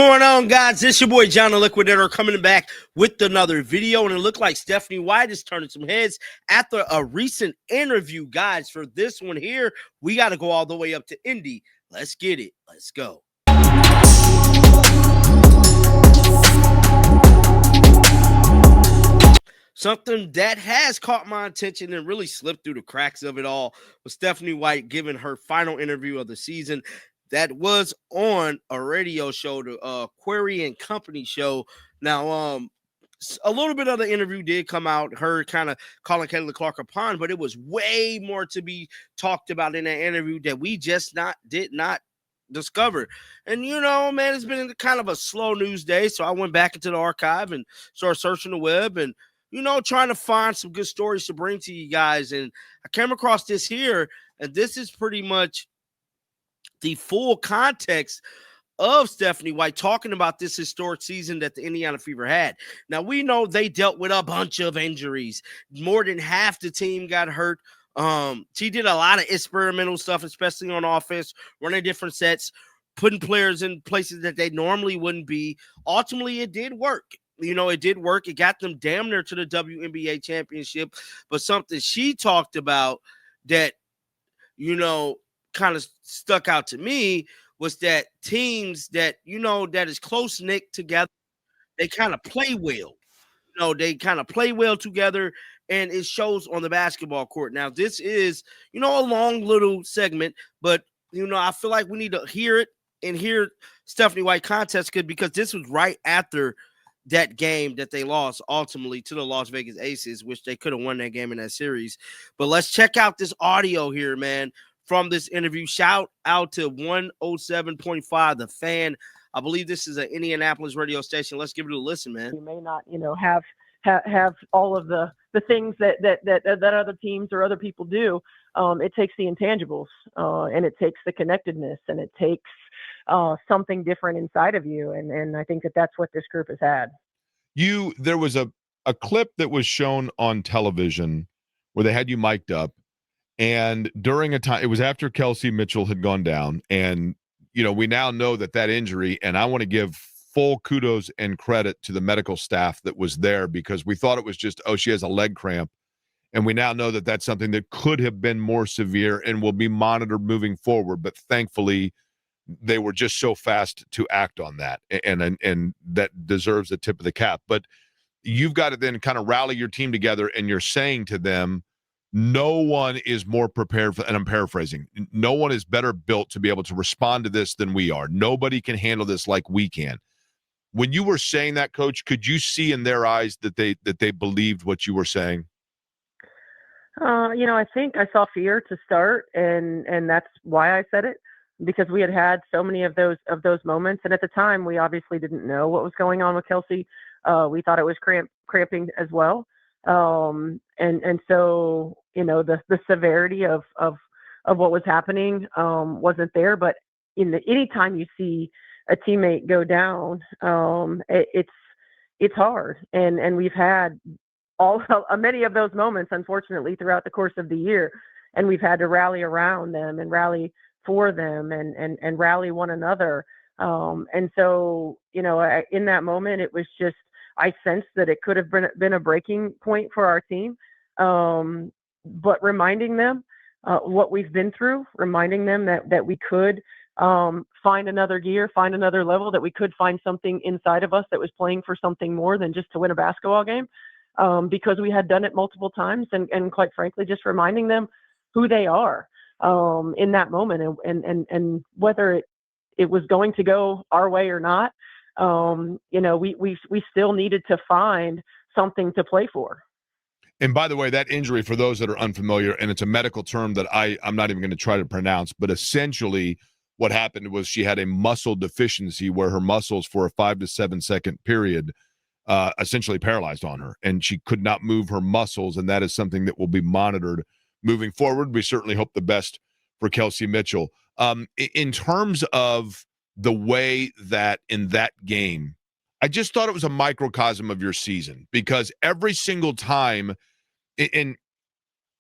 What's going on, guys? It's your boy John the Liquidator coming back with another video, and it looked like Stephanie White is turning some heads after a recent interview. Guys, for this one here, we got to go all the way up to Indy. Let's get it. Let's go. Something that has caught my attention and really slipped through the cracks of it all was Stephanie White giving her final interview of the season. That was on a radio show, the Query and Company show. Now, a little bit of the interview did come out, her kind of calling Kelly Clark upon, but it was way more to be talked about in that interview that we just did not discover. And man, it's been kind of a slow news day, so I went back into the archive and started searching the web and trying to find some good stories to bring to you guys. And I came across this here, and this is pretty much the full context of Stephanie White talking about this historic season that the Indiana Fever had. Now, we know they dealt with a bunch of injuries. More than half the team got hurt. She did a lot of experimental stuff, especially on offense, running different sets, putting players in places that they normally wouldn't be. Ultimately, it did work. It did work. It got them damn near to the WNBA championship. But something she talked about that, kind of stuck out to me was that teams that, that is close-knit together, they kind of play well. They kind of play well together, and it shows on the basketball court. Now, this is, a long little segment, but, I feel like we need to hear it and hear Stephanie White contest because this was right after that game that they lost ultimately to the Las Vegas Aces, which they could have won that game in that series. But let's check out this audio here, man, from this interview. Shout out to 107.5, The Fan. I believe this is an Indianapolis radio station. Let's give it a listen, man. You may not, have all of the things that other teams or other people do. It takes the intangibles, and it takes the connectedness, and it takes something different inside of you. And I think that's what this group has had. There was a clip that was shown on television where they had you mic'd up, and during a time, it was after Kelsey Mitchell had gone down, and we now know that injury, and I want to give full kudos and credit to the medical staff that was there, because we thought it was just, she has a leg cramp, and we now know that that's something that could have been more severe and will be monitored moving forward. But thankfully, they were just so fast to act on that, and that deserves a tip of the cap. But you've got to then kind of rally your team together, and you're saying to them, no one is more prepared for, and I'm paraphrasing, no one is better built to be able to respond to this than we are. Nobody can handle this like we can. When you were saying that, Coach, could you see in their eyes that they believed what you were saying? I think I saw fear to start, and that's why I said it, because we had so many of those moments, and at the time we obviously didn't know what was going on with Kelsey. We thought it was cramping as well, and so the severity of what was happening wasn't there. But anytime you see a teammate go down, it's hard, and we've had many of those moments, unfortunately, throughout the course of the year, and we've had to rally around them and rally for them and rally one another. And so, in that moment, it was just, I sensed that it could have been a breaking point for our team. But reminding them what we've been through, reminding them that we could find another gear, find another level, that we could find something inside of us that was playing for something more than just to win a basketball game, because we had done it multiple times, and quite frankly, just reminding them who they are in that moment, and whether it was going to go our way or not, we still needed to find something to play for. And by the way, that injury, for those that are unfamiliar, and it's a medical term that I'm not even going to try to pronounce, but essentially what happened was she had a muscle deficiency where her muscles for a 5 to 7 second period essentially paralyzed on her, and she could not move her muscles, and that is something that will be monitored moving forward. We certainly hope the best for Kelsey Mitchell. In terms of the way that in that game, I just thought it was a microcosm of your season, because every single time, and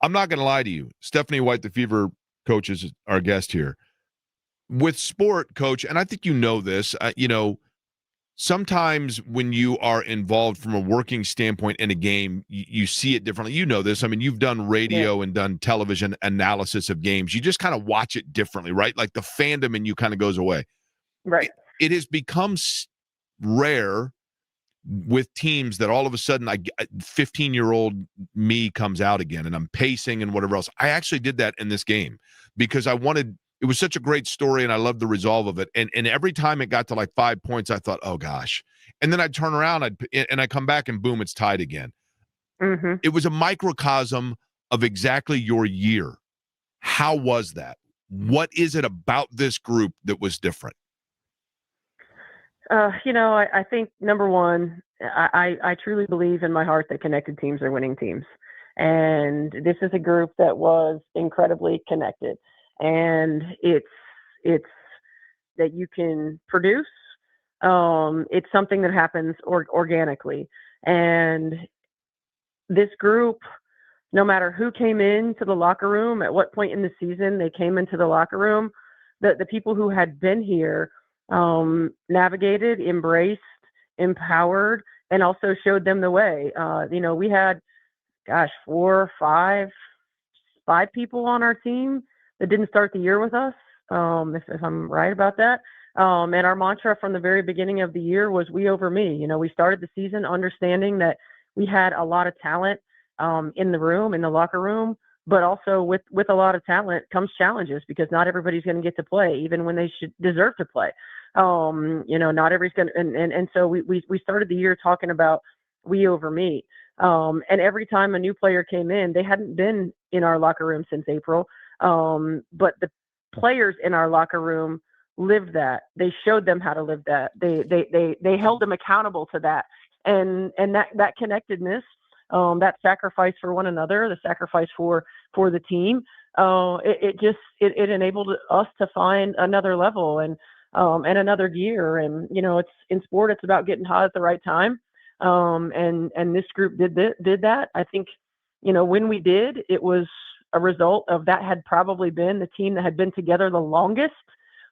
I'm not going to lie to you, Stephanie White, the Fever coach, is our guest here. With sport, Coach, and I think this, sometimes when you are involved from a working standpoint in a game, you see it differently. You know this. I mean, you've done radio and done television analysis of games. You just kind of watch it differently, right? Like the fandom in you kind of goes away. Right. It has become rare with teams that all of a sudden 15-year-old me comes out again and I'm pacing and whatever else. I actually did that in this game because it was such a great story and I loved the resolve of it. And every time it got to like 5 points, I thought, oh gosh. And then I'd turn around and I come back and boom, it's tied again. Mm-hmm. It was a microcosm of exactly your year. How was that? What is it about this group that was different? I think number one, I truly believe in my heart that connected teams are winning teams. And this is a group that was incredibly connected. And it's that you can produce. It's something that happens organically. And this group, no matter who came into the locker room, at what point in the season they came into the locker room, the people who had been here navigated, embraced, empowered, and also showed them the way. We had, 5 people on our team that didn't start the year with us, if I'm right about that. And our mantra from the very beginning of the year was we over me. We started the season understanding that we had a lot of talent in the locker room, but also with a lot of talent comes challenges because not everybody's going to get to play, even when they should deserve to play. Not everybody's going to, and so we started the year talking about we over me. And every time a new player came in, they hadn't been in our locker room since April. But the players in our locker room lived that. They showed them how to live that. They held them accountable to that. And that connectedness, that sacrifice for one another, the sacrifice for the team, it enabled us to find another level and another gear. And, it's in sport, it's about getting hot at the right time. And this group did that. I think, when we did, it was a result of that had probably been the team that had been together the longest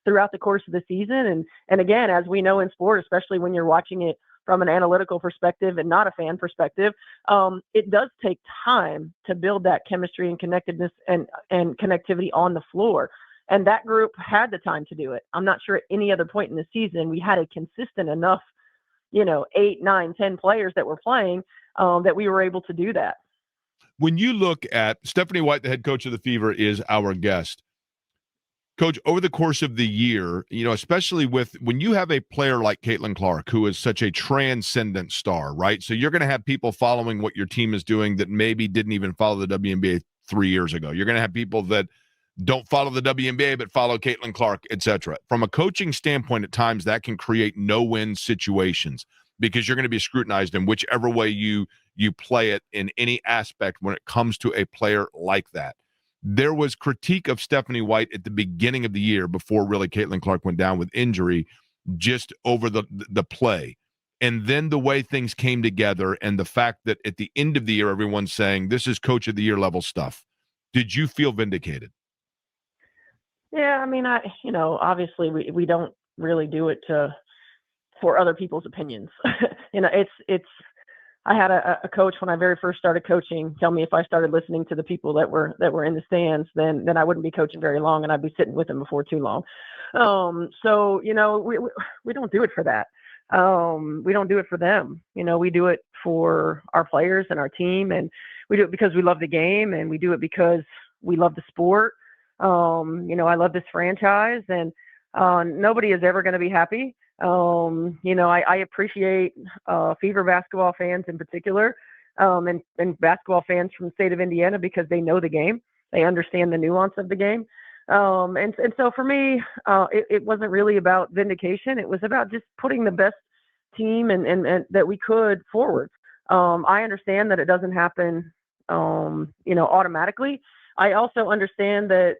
throughout the course of the season. And again, as we know in sport, especially when you're watching it from an analytical perspective and not a fan perspective, it does take time to build that chemistry and connectedness and connectivity on the floor. And that group had the time to do it. I'm not sure at any other point in the season we had a consistent enough, 8, 9, 10 players that were playing that we were able to do that. When you look at Stephanie White, the head coach of the Fever, is our guest. Coach, over the course of the year, especially when you have a player like Caitlin Clark, who is such a transcendent star, right? So you're going to have people following what your team is doing that maybe didn't even follow the WNBA 3 years ago. You're going to have people that don't follow the WNBA but follow Caitlin Clark, etc. From a coaching standpoint, at times that can create no-win situations because you're going to be scrutinized in whichever way you play it in any aspect when it comes to a player like that. There was critique of Stephanie White at the beginning of the year before really Caitlin Clark went down with injury, just over the play. And then the way things came together and the fact that at the end of the year, everyone's saying this is coach of the year level stuff. Did you feel vindicated? Yeah, I mean, obviously we don't really do it for other people's opinions. I had a coach when I very first started coaching tell me if I started listening to the people that were in the stands, then I wouldn't be coaching very long and I'd be sitting with them before too long. So, we don't do it for that. We don't do it for them. We do it for our players and our team, and we do it because we love the game and we do it because we love the sport. I love this franchise, and nobody is ever going to be happy. I appreciate Fever basketball fans in particular, and basketball fans from the state of Indiana because they know the game. They understand the nuance of the game. And so for me, it wasn't really about vindication. It was about just putting the best team and that we could forward. I understand that it doesn't happen, automatically. I also understand that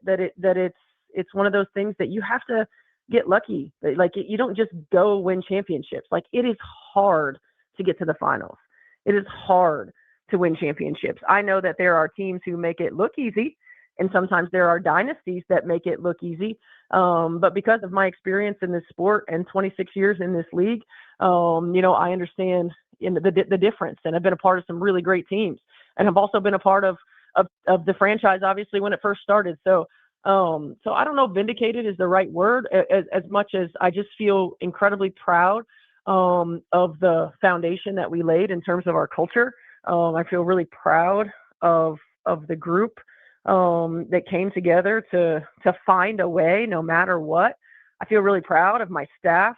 it's one of those things that you have to get lucky. Like, you don't just go win championships. Like, it is hard to get to the finals. It is hard to win championships. I know that there are teams who make it look easy, and sometimes there are dynasties that make it look easy. But because of my experience in this sport and 26 years in this league, I understand the difference, and I've been a part of some really great teams, and I've also been a part of the franchise, obviously, when it first started. So I don't know if vindicated is the right word, as much as I just feel incredibly proud of the foundation that we laid in terms of our culture. I feel really proud of the group that came together to find a way, no matter what. I feel really proud of my staff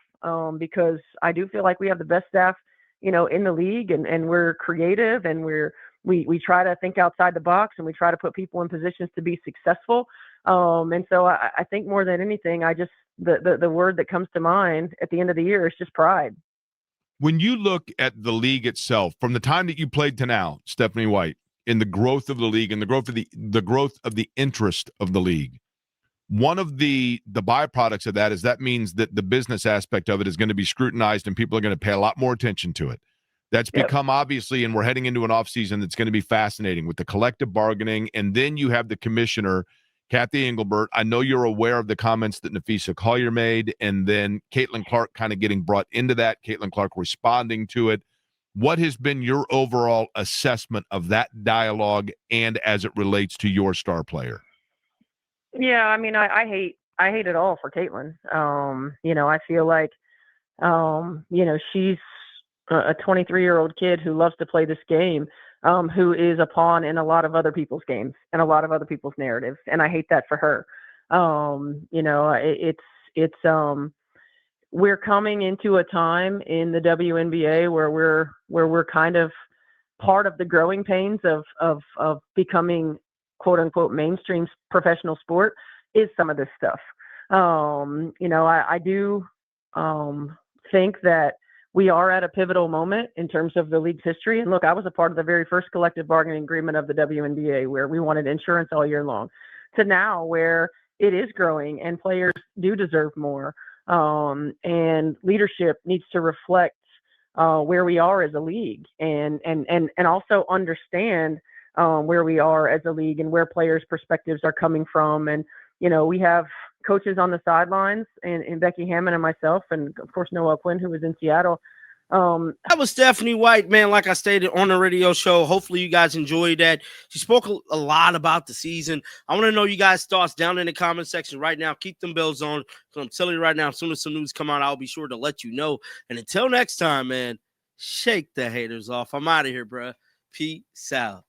because I do feel like we have the best staff, in the league, and we're creative, and we try to think outside the box, and we try to put people in positions to be successful. And so I think more than anything, the word that comes to mind at the end of the year is just pride. When you look at the league itself, from the time that you played to now, Stephanie White, in the growth of the league and the growth of the interest of the league, one of the byproducts of that means that the business aspect of it is going to be scrutinized, and people are going to pay a lot more attention to it. That's become obviously, and we're heading into an offseason that's going to be fascinating with the collective bargaining. And then you have the commissioner, Kathy Engelbert. I know you're aware of the comments that Nafisa Collier made, and then Caitlin Clark kind of getting brought into that, Caitlin Clark responding to it. What has been your overall assessment of that dialogue and as it relates to your star player? Yeah, I mean, I hate it all for Caitlin. I feel like, she's a 23-year-old kid who loves to play this game, who is a pawn in a lot of other people's games and a lot of other people's narratives. And I hate that for her. We're coming into a time in the WNBA where we're kind of part of the growing pains of becoming quote unquote mainstream professional sport is some of this stuff. I do think that we are at a pivotal moment in terms of the league's history. And look, I was a part of the very first collective bargaining agreement of the WNBA, where we wanted insurance all year long, to now where it is growing and players do deserve more. And leadership needs to reflect where we are as a league, and also understand where we are as a league and where players' perspectives are coming from. And, we have coaches on the sidelines, and Becky Hammond and myself, and of course, Noelle Quinn, who was in Seattle. That was Stephanie White, man. Like I stated on the radio show, hopefully you guys enjoyed that. She spoke a lot about the season. I want to know you guys' thoughts down in the comment section right now. Keep them bells on. So I'm telling you right now, as soon as some news come out, I'll be sure to let you know. And until next time, man, shake the haters off. I'm out of here, bro. Peace out.